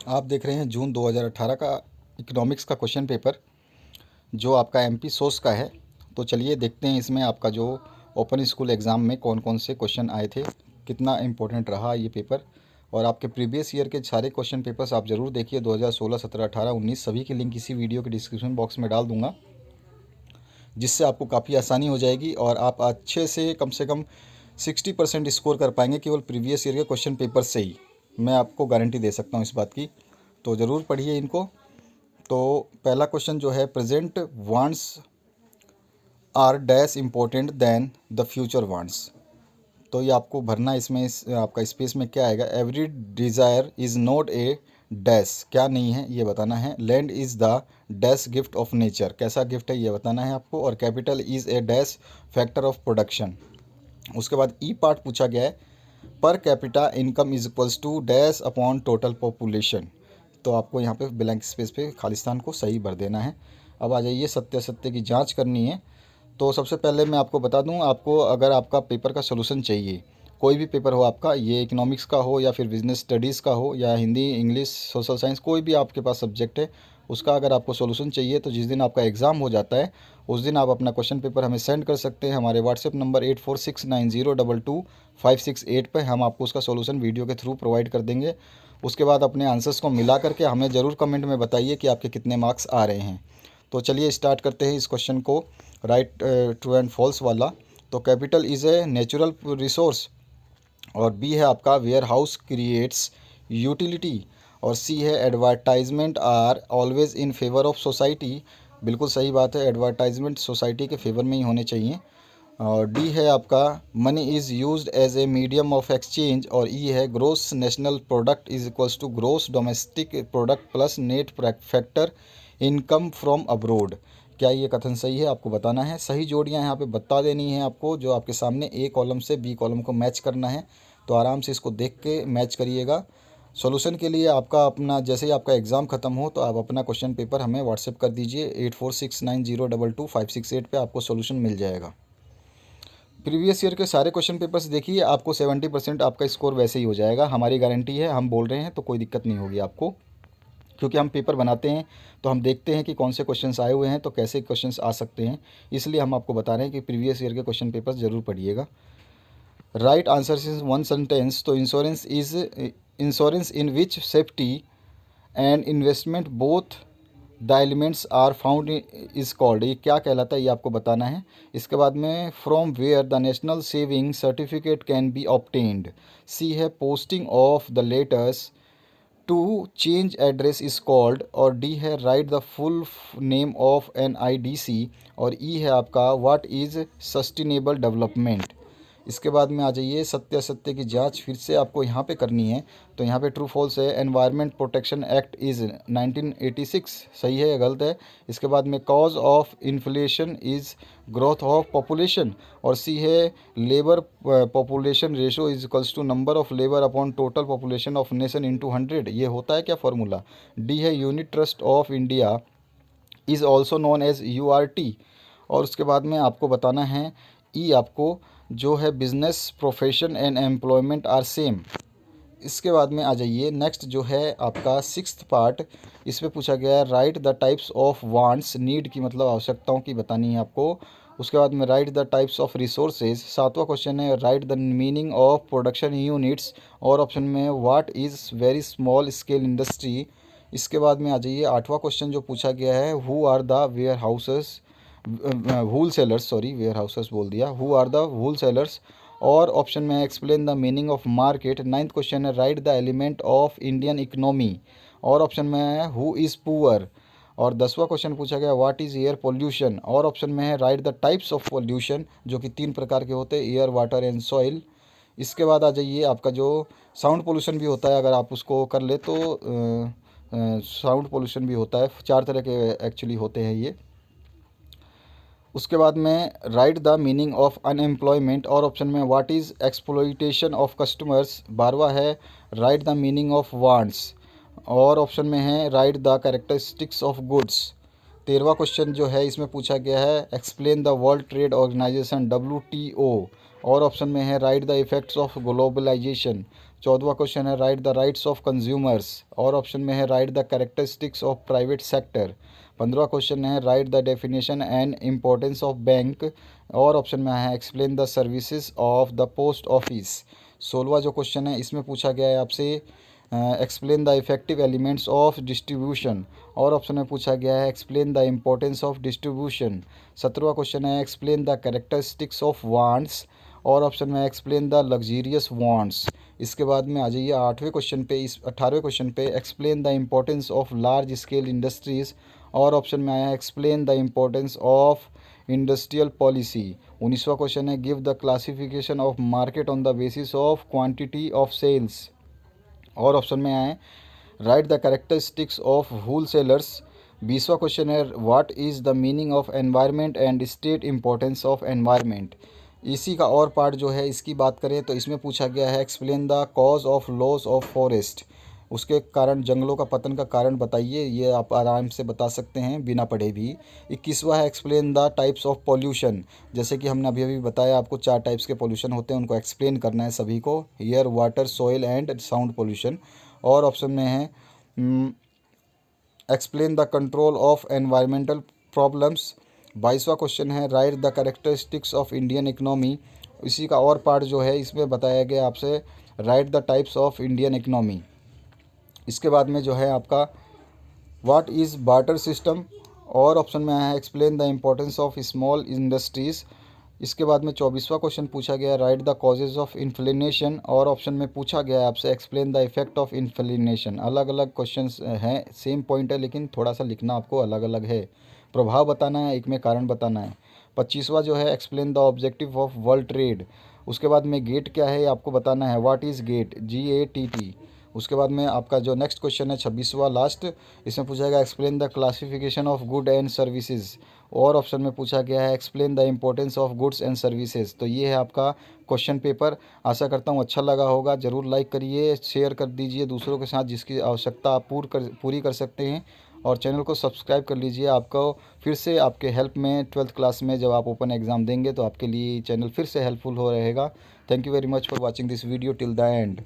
आप देख रहे हैं जून 2018 का इकोनॉमिक्स का क्वेश्चन पेपर, जो आपका एमपी सोर्स का है। तो चलिए देखते हैं इसमें आपका जो ओपन स्कूल एग्ज़ाम में कौन कौन से क्वेश्चन आए थे, कितना इम्पोर्टेंट रहा ये पेपर। और आपके प्रीवियस ईयर के सारे क्वेश्चन पेपर्स आप ज़रूर देखिए, 2016, 17, 18, 19 सभी की लिंक इसी वीडियो के डिस्क्रिप्शन बॉक्स में डाल दूंगा, जिससे आपको काफ़ी आसानी हो जाएगी और आप अच्छे से कम 60% स्कोर कर पाएंगे केवल प्रीवियस ईयर के क्वेश्चन पेपर से ही। मैं आपको गारंटी दे सकता हूँ इस बात की। तो ज़रूर पढ़िए इनको। तो पहला क्वेश्चन जो है, present wants are dash important than the future wants. तो ये आपको भरना, इसमें आपका स्पेस में क्या आएगा। Every desire is not a dash, क्या नहीं है ये बताना है। Land is the dash gift of nature, कैसा गिफ्ट है ये बताना है आपको। और capital is a dash factor of production. उसके बाद ई पार्ट पूछा गया है, पर capita income is equals to dash upon total population. तो आपको यहाँ पे ब्लैंक स्पेस पे खालिस्तान को सही भर देना है। अब आ जाइए, सत्य सत्य की जांच करनी है। तो सबसे पहले मैं आपको बता दूं, आपको अगर आपका पेपर का सोल्यूशन चाहिए, कोई भी पेपर हो आपका, ये इकोनॉमिक्स का हो या फिर बिजनेस स्टडीज़ का हो या हिंदी, इंग्लिश, सोशल साइंस, कोई भी आपके पास सब्जेक्ट है, उसका अगर आपको सोल्यूशन चाहिए तो जिस दिन आपका एग्ज़ाम हो जाता है उस दिन आप अपना क्वेश्चन पेपर हमें सेंड कर सकते हैं हमारे व्हाट्सएप नंबर 8469022568 पे। हम आपको उसका सोल्यूशन वीडियो के थ्रू प्रोवाइड कर देंगे। उसके बाद अपने आंसर्स को मिला करके हमें ज़रूर कमेंट में बताइए कि आपके कितने मार्क्स आ रहे हैं। तो चलिए स्टार्ट करते हैं इस क्वेश्चन को, राइट ट्रू एंड फॉल्स वाला। तो capital is a natural resource, और बी है आपका वेयर हाउस क्रिएट्स यूटिलिटी, और सी है advertisement are always in favour of society. बिल्कुल सही बात है, एडवर्टाइजमेंट सोसाइटी के फेवर में ही होने चाहिए। और डी है आपका money is used as a medium of exchange, और ई है gross national product is equals to gross domestic product plus net factor income from abroad. क्या ये कथन सही है, आपको बताना है। सही जोड़ियां यहाँ पे बता देनी है आपको, जो आपके सामने ए कॉलम से बी कॉलम को मैच करना है। तो आराम से इसको देख के मैच करिएगा। सॉल्यूशन के लिए आपका अपना, जैसे ही आपका एग्ज़ाम ख़त्म हो तो आप अपना क्वेश्चन पेपर हमें व्हाट्सएप कर दीजिए 8469022568 पे, आपको सॉल्यूशन मिल जाएगा। प्रीवियस ईयर के सारे क्वेश्चन पेपर्स देखिए, आपको 70% आपका स्कोर वैसे ही हो जाएगा। हमारी गारंटी है, हम बोल रहे हैं तो कोई दिक्कत नहीं होगी आपको, क्योंकि हम पेपर बनाते हैं तो हम देखते हैं कि कौन से क्वेश्चंस आए हुए हैं, तो कैसे क्वेश्चंस आ सकते हैं। इसलिए हम आपको बता रहे हैं कि प्रीवियस ईयर के क्वेश्चन पेपर्स ज़रूर पढ़िएगा। Right answer is one sentence. तो insurance in which safety and investment both the elements are found is called, ये क्या कहलाता है ये आपको बताना है। इसके बाद में from where the national saving certificate can be obtained. C है posting of the letters to change address is called, और डी है write the full name of N I D C, और ई है आपका व्हाट इज सस्टेनेबल डेवलपमेंट। इसके बाद में आ जाइए, सत्य असत्य की जांच फिर से आपको यहाँ पे करनी है। तो यहाँ पे ट्रू फॉल्स है, एनवायरनमेंट प्रोटेक्शन एक्ट इज़ 1986, सही है या गलत है। इसके बाद में cause of inflation is growth of population, और सी है labour population ratio is equals to number of labour upon total population of nation into 100, ये होता है क्या फॉर्मूला। डी है unit trust of India is also known as URT। और उसके बाद में आपको बताना है ई, आपको जो है business profession and employment are same. इसके बाद में आ जाइए, नेक्स्ट जो है आपका सिक्स्थ पार्ट, इसमें पूछा गया है write the types of wants, need की मतलब आवश्यकताओं की बतानी है आपको। उसके बाद में write the types of resources. सातवां क्वेश्चन है write the meaning of production units, और ऑप्शन में what is very small scale industry. इसके बाद में आ जाइए, आठवां क्वेश्चन जो पूछा गया है, who are the warehouses wool sellers, sorry warehouses बोल दिया, who are the wool sellers. और ऑप्शन में explain the meaning of market. Ninth question है write the element of Indian economy, और ऑप्शन में है हु इज़ पुअर। और 10वां question पूछा गया व्हाट इज़ एयर पोल्यूशन, और ऑप्शन में है write the types of pollution, जो कि 3 प्रकार के होते हैं, एयर, वाटर एंड सॉइल। इसके बाद आ जाइए, आपका जो साउंड पोल्यूशन भी होता है, अगर आप उसको कर ले तो साउंड पोल्यूशन भी होता है, 4 तरह के एक्चुअली होते हैं ये। उसके बाद में write the meaning of unemployment, और ऑप्शन में what is exploitation of customers. 12वां है write the meaning of wants, और ऑप्शन में है write the characteristics of goods. 13वां क्वेश्चन जो है इसमें पूछा गया है explain the world trade organisation WTO, और ऑप्शन में है write the effects of globalisation. 14वां क्वेश्चन है write the rights of consumers, और ऑप्शन में है write the characteristics of private sector. 15वां क्वेश्चन है write the definition and importance of bank, और ऑप्शन में है explain the services of the post office. 16वां जो क्वेश्चन है इसमें पूछा गया है आपसे explain the effective elements of distribution, और ऑप्शन में पूछा गया है explain the importance of distribution. 17वां क्वेश्चन है explain the characteristics of wants, और ऑप्शन में एक्सप्लेन द लग्जीरियस वांट्स। इसके बाद में आ जाइए 8वें क्वेश्चन पे, इस 18वें क्वेश्चन पे explain the importance of large scale industries, और ऑप्शन में आया explain the importance of industrial policy. 19वां क्वेश्चन है give the classification of market on the basis of quantity of sales, और ऑप्शन में आए write the characteristics of whole sellers. 20वां question है what is the meaning of environment and state importance of environment. इसी का और part जो है इसकी बात करें तो इसमें पूछा गया है explain the cause of loss of forest, उसके कारण जंगलों का पतन का कारण बताइए, ये आप आराम से बता सकते हैं बिना पढ़े भी। 21वां है explain the types of pollution, जैसे कि हमने अभी अभी बताया आपको 4 टाइप्स के पॉल्यूशन होते हैं, उनको एक्सप्लेन करना है सभी को, air water soil and sound pollution. और ऑप्शन में है explain the control of environmental problems. 22वां क्वेश्चन है write the characteristics of Indian economy, इसी का और पार्ट जो है इसमें बताया गया आपसे right the types of Indian economy. इसके बाद में जो है आपका व्हाट इज़ बार्टर सिस्टम, और ऑप्शन में है explain the importance of small industries. इसके बाद में 24वां क्वेश्चन पूछा गया right the causes of inflation, और ऑप्शन में पूछा गया है आपसे explain the effect of inflation. अलग अलग क्वेश्चंस हैं, सेम पॉइंट है लेकिन थोड़ा सा लिखना आपको अलग अलग है, प्रभाव बताना है, एक में कारण बताना है। 25वां जो है explain the objective of world trade. उसके बाद में गेट क्या है आपको बताना है, व्हाट इज़ गेट, GATT। उसके बाद में आपका जो नेक्स्ट क्वेश्चन है 26वां लास्ट, इसमें पूछा गया explain the classification of good and services, और ऑप्शन में पूछा गया है explain the importance of goods and services. तो ये है आपका क्वेश्चन पेपर। आशा करता हूँ अच्छा लगा होगा, ज़रूर लाइक करिए, शेयर कर दीजिए दूसरों के साथ, जिसकी आवश्यकता आप पूरी कर सकते हैं, और चैनल को सब्सक्राइब कर लीजिए। आपको फिर से आपके हेल्प में 12th क्लास में जब आप ओपन एग्ज़ाम देंगे तो आपके लिए चैनल फिर से हेल्पफुल हो रहेगा। Thank you very much for watching this video till the end.